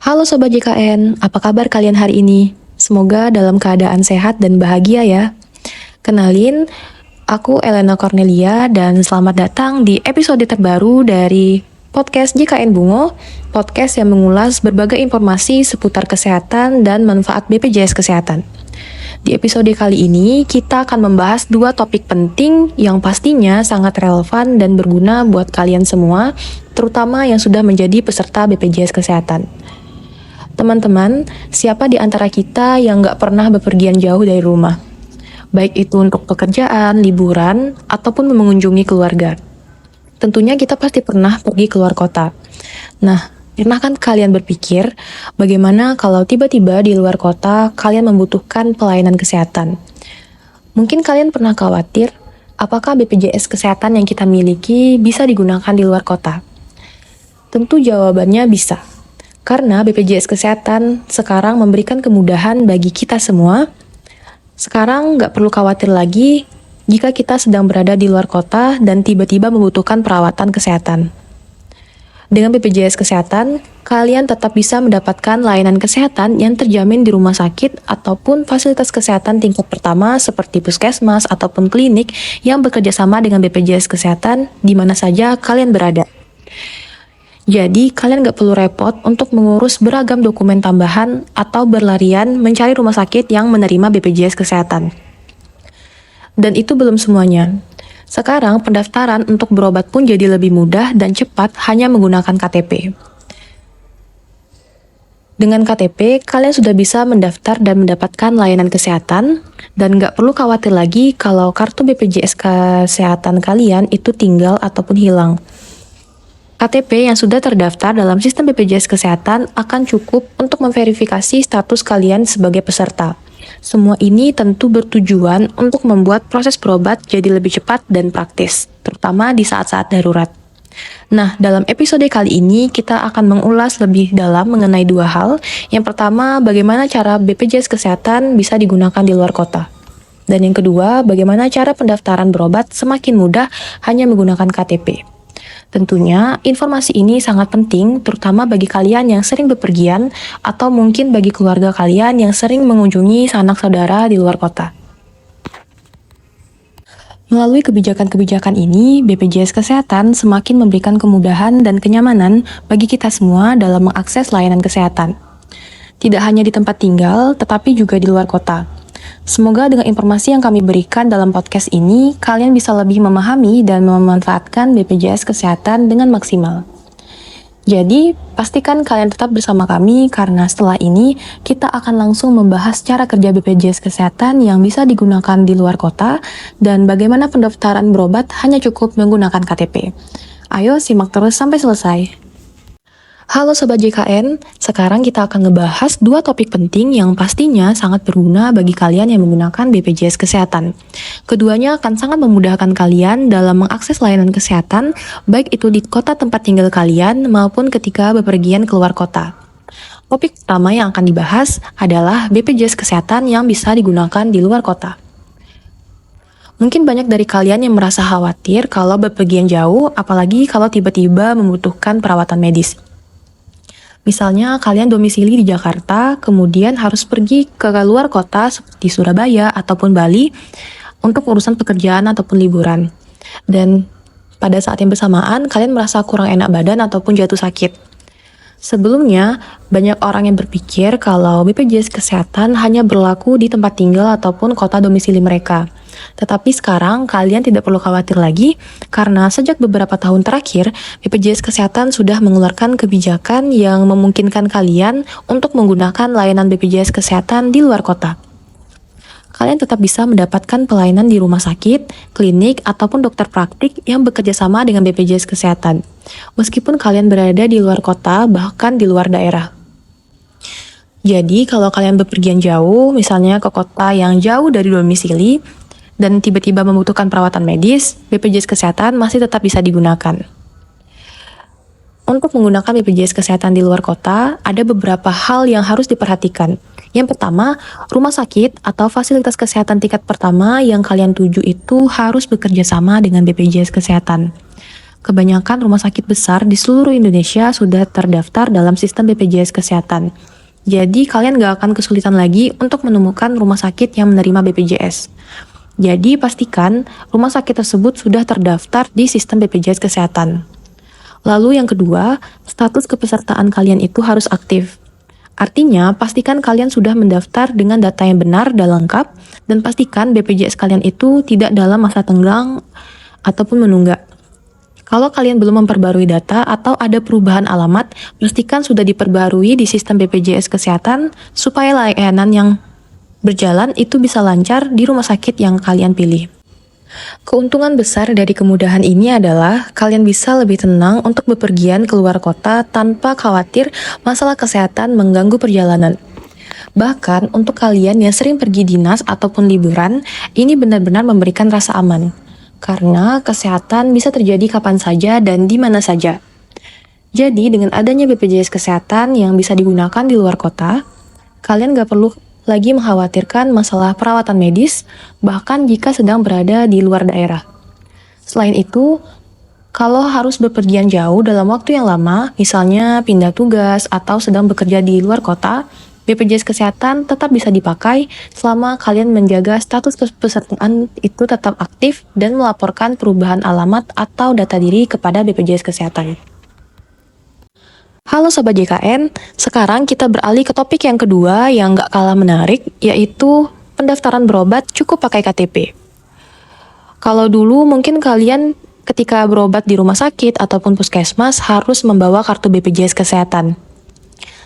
Halo Sobat JKN, apa kabar kalian hari ini? Semoga dalam keadaan sehat dan bahagia ya. Kenalin, aku Elena Cornelia dan selamat datang di episode terbaru dari podcast JKN Bungo, podcast yang mengulas berbagai informasi seputar kesehatan dan manfaat BPJS Kesehatan. Di episode kali ini, kita akan membahas dua topik penting yang pastinya sangat relevan dan berguna buat kalian semua, terutama yang sudah menjadi peserta BPJS Kesehatan. Teman-teman, siapa di antara kita yang nggak pernah bepergian jauh dari rumah? Baik itu untuk pekerjaan, liburan, ataupun mengunjungi keluarga. Tentunya kita pasti pernah pergi keluar kota. Nah, pernah kan kalian berpikir, bagaimana kalau tiba-tiba di luar kota kalian membutuhkan pelayanan kesehatan? Mungkin kalian pernah khawatir, apakah BPJS Kesehatan yang kita miliki bisa digunakan di luar kota? Tentu jawabannya bisa. Karena BPJS Kesehatan sekarang memberikan kemudahan bagi kita semua. Sekarang nggak perlu khawatir lagi jika kita sedang berada di luar kota dan tiba-tiba membutuhkan perawatan kesehatan. Dengan BPJS Kesehatan, kalian tetap bisa mendapatkan layanan kesehatan yang terjamin di rumah sakit ataupun fasilitas kesehatan tingkat pertama seperti puskesmas ataupun klinik yang bekerja sama dengan BPJS Kesehatan di mana saja kalian berada. Jadi, kalian nggak perlu repot untuk mengurus beragam dokumen tambahan atau berlarian mencari rumah sakit yang menerima BPJS Kesehatan. Dan itu belum semuanya. Sekarang, pendaftaran untuk berobat pun jadi lebih mudah dan cepat hanya menggunakan KTP. Dengan KTP, kalian sudah bisa mendaftar dan mendapatkan layanan kesehatan, dan nggak perlu khawatir lagi kalau kartu BPJS Kesehatan kalian itu tinggal ataupun hilang. KTP yang sudah terdaftar dalam sistem BPJS Kesehatan akan cukup untuk memverifikasi status kalian sebagai peserta. Semua ini tentu bertujuan untuk membuat proses berobat jadi lebih cepat dan praktis, terutama di saat-saat darurat. Nah, dalam episode kali ini kita akan mengulas lebih dalam mengenai dua hal. Yang pertama, bagaimana cara BPJS Kesehatan bisa digunakan di luar kota. Dan yang kedua, bagaimana cara pendaftaran berobat semakin mudah hanya menggunakan KTP. Tentunya, informasi ini sangat penting, terutama bagi kalian yang sering bepergian, atau mungkin bagi keluarga kalian yang sering mengunjungi sanak saudara di luar kota. Melalui kebijakan-kebijakan ini, BPJS Kesehatan semakin memberikan kemudahan dan kenyamanan bagi kita semua dalam mengakses layanan kesehatan. Tidak hanya di tempat tinggal, tetapi juga di luar kota. Semoga dengan informasi yang kami berikan dalam podcast ini, kalian bisa lebih memahami dan memanfaatkan BPJS Kesehatan dengan maksimal. Jadi, pastikan kalian tetap bersama kami karena setelah ini kita akan langsung membahas cara kerja BPJS Kesehatan yang bisa digunakan di luar kota dan bagaimana pendaftaran berobat hanya cukup menggunakan KTP. Ayo simak terus sampai selesai. Halo Sobat JKN, sekarang kita akan ngebahas dua topik penting yang pastinya sangat berguna bagi kalian yang menggunakan BPJS Kesehatan. Keduanya akan sangat memudahkan kalian dalam mengakses layanan kesehatan, baik itu di kota tempat tinggal kalian maupun ketika bepergian keluar kota. Topik pertama yang akan dibahas adalah BPJS Kesehatan yang bisa digunakan di luar kota. Mungkin banyak dari kalian yang merasa khawatir kalau bepergian jauh, apalagi kalau tiba-tiba membutuhkan perawatan medis. Misalnya kalian domisili di Jakarta, kemudian harus pergi ke luar kota seperti Surabaya ataupun Bali untuk urusan pekerjaan ataupun liburan. Dan pada saat yang bersamaan, kalian merasa kurang enak badan ataupun jatuh sakit. Sebelumnya, banyak orang yang berpikir kalau BPJS Kesehatan hanya berlaku di tempat tinggal ataupun kota domisili mereka. Tetapi sekarang kalian tidak perlu khawatir lagi karena sejak beberapa tahun terakhir BPJS Kesehatan sudah mengeluarkan kebijakan yang memungkinkan kalian untuk menggunakan layanan BPJS Kesehatan di luar kota. Kalian tetap bisa mendapatkan pelayanan di rumah sakit, klinik, ataupun dokter praktik yang bekerja sama dengan BPJS Kesehatan. Meskipun kalian berada di luar kota, bahkan di luar daerah. Jadi, kalau kalian bepergian jauh, misalnya ke kota yang jauh dari domisili, dan tiba-tiba membutuhkan perawatan medis, BPJS Kesehatan masih tetap bisa digunakan. Untuk menggunakan BPJS Kesehatan di luar kota, ada beberapa hal yang harus diperhatikan. Yang pertama, rumah sakit atau fasilitas kesehatan tingkat pertama yang kalian tuju itu harus bekerja sama dengan BPJS Kesehatan. kebanyakan rumah sakit besar di seluruh Indonesia sudah terdaftar dalam sistem BPJS Kesehatan. Jadi kalian gak akan kesulitan lagi untuk menemukan rumah sakit yang menerima BPJS. Jadi pastikan rumah sakit tersebut sudah terdaftar di sistem BPJS Kesehatan. Lalu yang kedua, status kepesertaan kalian itu harus aktif. Artinya, pastikan kalian sudah mendaftar dengan data yang benar dan lengkap, dan pastikan BPJS kalian itu tidak dalam masa tenggang ataupun menunggak. Kalau kalian belum memperbarui data atau ada perubahan alamat, pastikan sudah diperbarui di sistem BPJS Kesehatan supaya layanan yang berjalan itu bisa lancar di rumah sakit yang kalian pilih. Keuntungan besar dari kemudahan ini adalah kalian bisa lebih tenang untuk bepergian keluar kota tanpa khawatir masalah kesehatan mengganggu perjalanan. Bahkan untuk kalian yang sering pergi dinas ataupun liburan, ini benar-benar memberikan rasa aman. Karena kesehatan bisa terjadi kapan saja dan di mana saja. Jadi dengan adanya BPJS Kesehatan yang bisa digunakan di luar kota, kalian gak perlu lagi mengkhawatirkan masalah perawatan medis, bahkan jika sedang berada di luar daerah. Selain itu, kalau harus bepergian jauh dalam waktu yang lama, misalnya pindah tugas atau sedang bekerja di luar kota, BPJS Kesehatan tetap bisa dipakai selama kalian menjaga status kepesertaan itu tetap aktif dan melaporkan perubahan alamat atau data diri kepada BPJS Kesehatan. Halo Sobat JKN, sekarang kita beralih ke topik yang kedua yang gak kalah menarik, yaitu pendaftaran berobat cukup pakai KTP. Kalau dulu mungkin kalian ketika berobat di rumah sakit ataupun puskesmas harus membawa kartu BPJS Kesehatan.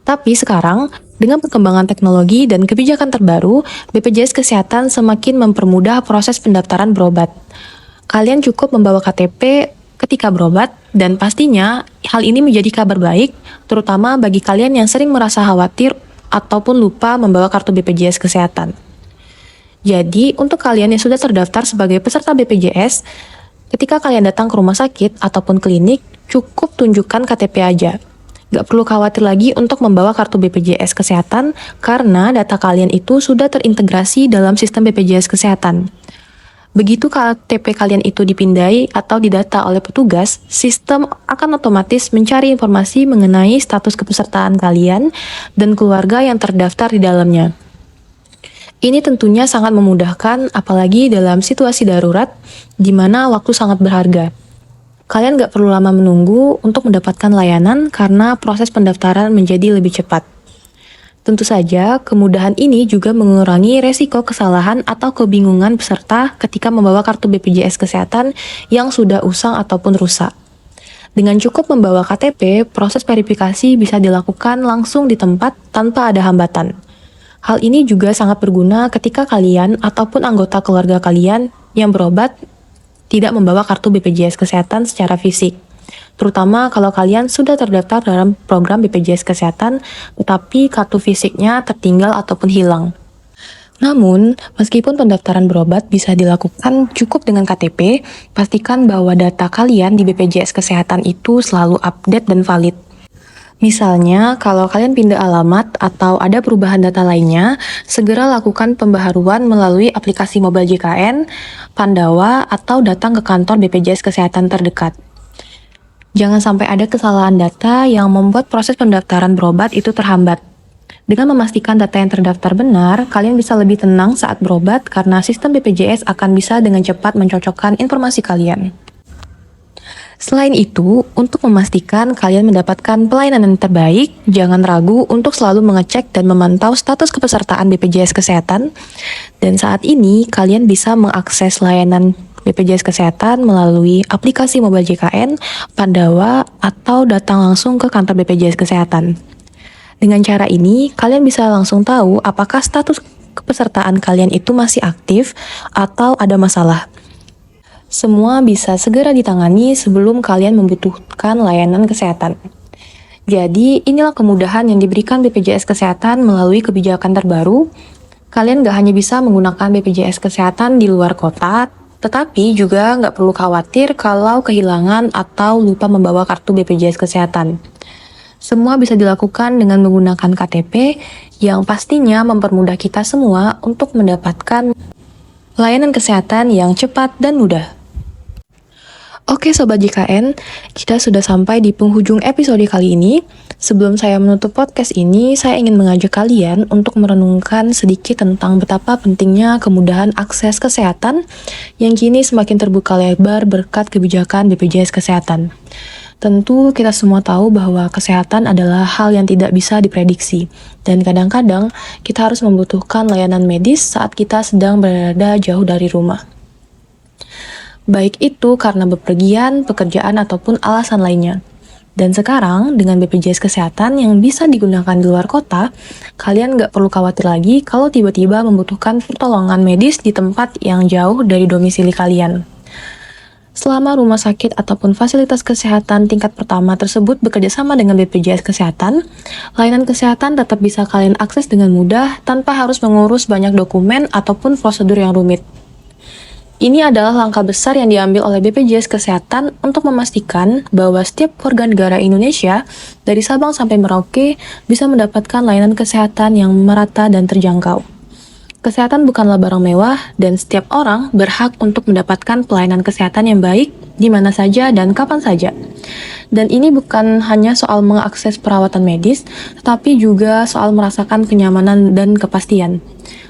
Tapi sekarang, dengan perkembangan teknologi dan kebijakan terbaru, BPJS Kesehatan semakin mempermudah proses pendaftaran berobat. Kalian cukup membawa KTP ketika berobat, dan pastinya hal ini menjadi kabar baik, terutama bagi kalian yang sering merasa khawatir ataupun lupa membawa kartu BPJS Kesehatan. Jadi, untuk kalian yang sudah terdaftar sebagai peserta BPJS, ketika kalian datang ke rumah sakit ataupun klinik, cukup tunjukkan KTP aja. Gak perlu khawatir lagi untuk membawa kartu BPJS Kesehatan, karena data kalian itu sudah terintegrasi dalam sistem BPJS Kesehatan. Begitu KTP kalian itu dipindai atau didata oleh petugas, sistem akan otomatis mencari informasi mengenai status kepesertaan kalian dan keluarga yang terdaftar di dalamnya. Ini tentunya sangat memudahkan, apalagi dalam situasi darurat, di mana waktu sangat berharga. Kalian gak perlu lama menunggu untuk mendapatkan layanan karena proses pendaftaran menjadi lebih cepat. Tentu saja, kemudahan ini juga mengurangi resiko kesalahan atau kebingungan peserta ketika membawa kartu BPJS Kesehatan yang sudah usang ataupun rusak. Dengan cukup membawa KTP, proses verifikasi bisa dilakukan langsung di tempat tanpa ada hambatan. Hal ini juga sangat berguna ketika kalian ataupun anggota keluarga kalian yang berobat tidak membawa kartu BPJS Kesehatan secara fisik. Terutama kalau kalian sudah terdaftar dalam program BPJS Kesehatan, tetapi kartu fisiknya tertinggal ataupun hilang. Namun, meskipun pendaftaran berobat bisa dilakukan cukup dengan KTP, pastikan bahwa data kalian di BPJS Kesehatan itu selalu update dan valid. Misalnya, kalau kalian pindah alamat atau ada perubahan data lainnya, segera lakukan pembaharuan melalui aplikasi mobile JKN, Pandawa, atau datang ke kantor BPJS Kesehatan terdekat. Jangan sampai ada kesalahan data yang membuat proses pendaftaran berobat itu terhambat. Dengan memastikan data yang terdaftar benar, kalian bisa lebih tenang saat berobat karena sistem BPJS akan bisa dengan cepat mencocokkan informasi kalian. Selain itu, untuk memastikan kalian mendapatkan pelayanan yang terbaik, jangan ragu untuk selalu mengecek dan memantau status kepesertaan BPJS Kesehatan. Dan saat ini, kalian bisa mengakses layanan BPJS Kesehatan melalui aplikasi mobile JKN, Pandawa, atau datang langsung ke kantor BPJS Kesehatan. Dengan cara ini, kalian bisa langsung tahu apakah status kepesertaan kalian itu masih aktif atau ada masalah. Semua bisa segera ditangani sebelum kalian membutuhkan layanan kesehatan. Jadi, inilah kemudahan yang diberikan BPJS Kesehatan melalui kebijakan terbaru. Kalian gak hanya bisa menggunakan BPJS Kesehatan di luar kota, tetapi juga nggak perlu khawatir kalau kehilangan atau lupa membawa kartu BPJS Kesehatan. Semua bisa dilakukan dengan menggunakan KTP yang pastinya mempermudah kita semua untuk mendapatkan layanan kesehatan yang cepat dan mudah. Oke Sobat JKN, kita sudah sampai di penghujung episode kali ini. Sebelum saya menutup podcast ini, saya ingin mengajak kalian untuk merenungkan sedikit tentang betapa pentingnya kemudahan akses kesehatan yang kini semakin terbuka lebar berkat kebijakan BPJS Kesehatan. Tentu kita semua tahu bahwa kesehatan adalah hal yang tidak bisa diprediksi, dan kadang-kadang kita harus membutuhkan layanan medis saat kita sedang berada jauh dari rumah. Baik itu karena bepergian, pekerjaan, ataupun alasan lainnya. Dan sekarang, dengan BPJS Kesehatan yang bisa digunakan di luar kota, kalian nggak perlu khawatir lagi kalau tiba-tiba membutuhkan pertolongan medis di tempat yang jauh dari domisili kalian. Selama rumah sakit ataupun fasilitas kesehatan tingkat pertama tersebut bekerja sama dengan BPJS Kesehatan, layanan kesehatan tetap bisa kalian akses dengan mudah tanpa harus mengurus banyak dokumen ataupun prosedur yang rumit. Ini adalah langkah besar yang diambil oleh BPJS Kesehatan untuk memastikan bahwa setiap warga negara Indonesia dari Sabang sampai Merauke bisa mendapatkan layanan kesehatan yang merata dan terjangkau. Kesehatan bukanlah barang mewah dan setiap orang berhak untuk mendapatkan pelayanan kesehatan yang baik di mana saja dan kapan saja. Dan ini bukan hanya soal mengakses perawatan medis, tetapi juga soal merasakan kenyamanan dan kepastian.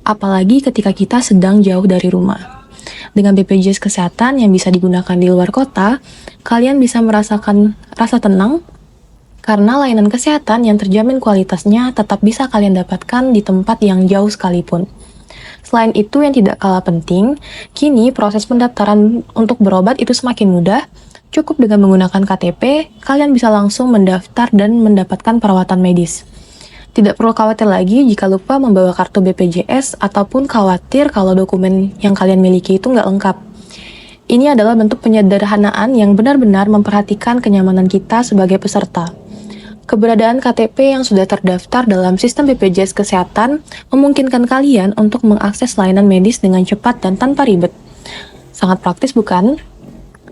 Apalagi ketika kita sedang jauh dari rumah. Dengan BPJS Kesehatan yang bisa digunakan di luar kota, kalian bisa merasakan rasa tenang karena layanan kesehatan yang terjamin kualitasnya tetap bisa kalian dapatkan di tempat yang jauh sekalipun. Selain itu yang tidak kalah penting, kini proses pendaftaran untuk berobat itu semakin mudah. Cukup dengan menggunakan KTP, kalian bisa langsung mendaftar dan mendapatkan perawatan medis. Tidak perlu khawatir lagi jika lupa membawa kartu BPJS ataupun khawatir kalau dokumen yang kalian miliki itu nggak lengkap. Ini adalah bentuk penyederhanaan yang benar-benar memperhatikan kenyamanan kita sebagai peserta. Keberadaan KTP yang sudah terdaftar dalam sistem BPJS Kesehatan memungkinkan kalian untuk mengakses layanan medis dengan cepat dan tanpa ribet. Sangat praktis bukan?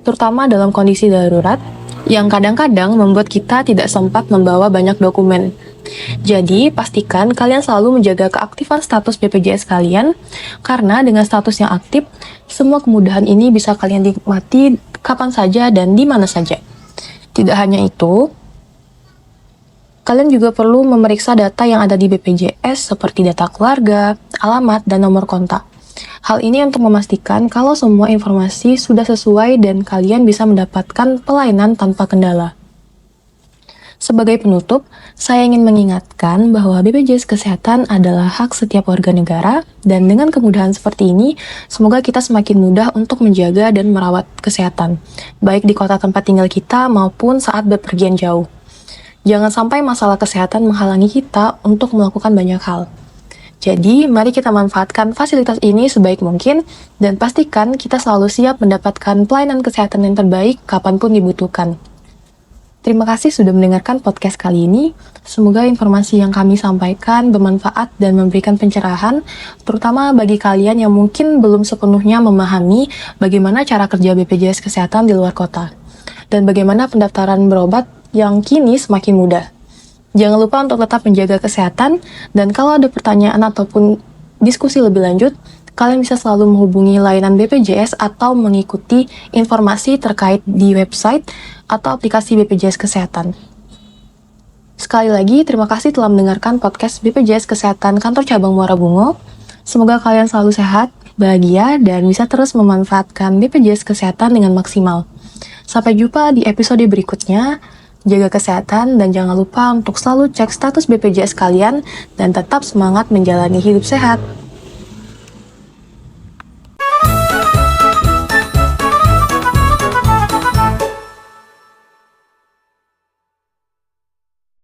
Terutama dalam kondisi darurat, yang kadang-kadang membuat kita tidak sempat membawa banyak dokumen. Jadi, pastikan kalian selalu menjaga keaktifan status BPJS kalian, karena dengan status yang aktif, semua kemudahan ini bisa kalian nikmati kapan saja dan di mana saja. Tidak hanya itu, kalian juga perlu memeriksa data yang ada di BPJS seperti data keluarga, alamat, dan nomor kontak. Hal ini untuk memastikan kalau semua informasi sudah sesuai dan kalian bisa mendapatkan pelayanan tanpa kendala. Sebagai penutup, saya ingin mengingatkan bahwa BPJS Kesehatan adalah hak setiap warga negara, dan dengan kemudahan seperti ini, semoga kita semakin mudah untuk menjaga dan merawat kesehatan, baik di kota tempat tinggal kita maupun saat bepergian jauh. Jangan sampai masalah kesehatan menghalangi kita untuk melakukan banyak hal. Jadi, mari kita manfaatkan fasilitas ini sebaik mungkin, dan pastikan kita selalu siap mendapatkan pelayanan kesehatan yang terbaik kapanpun dibutuhkan. Terima kasih sudah mendengarkan podcast kali ini. Semoga informasi yang kami sampaikan bermanfaat dan memberikan pencerahan, terutama bagi kalian yang mungkin belum sepenuhnya memahami bagaimana cara kerja BPJS Kesehatan di luar kota, dan bagaimana pendaftaran berobat yang kini semakin mudah. Jangan lupa untuk tetap menjaga kesehatan, dan kalau ada pertanyaan ataupun diskusi lebih lanjut, kalian bisa selalu menghubungi layanan BPJS atau mengikuti informasi terkait di website atau aplikasi BPJS Kesehatan. Sekali lagi, terima kasih telah mendengarkan podcast BPJS Kesehatan Kantor Cabang Muara Bungo. Semoga kalian selalu sehat, bahagia, dan bisa terus memanfaatkan BPJS Kesehatan dengan maksimal. Sampai jumpa di episode berikutnya. Jaga kesehatan dan jangan lupa untuk selalu cek status BPJS kalian dan tetap semangat menjalani hidup sehat.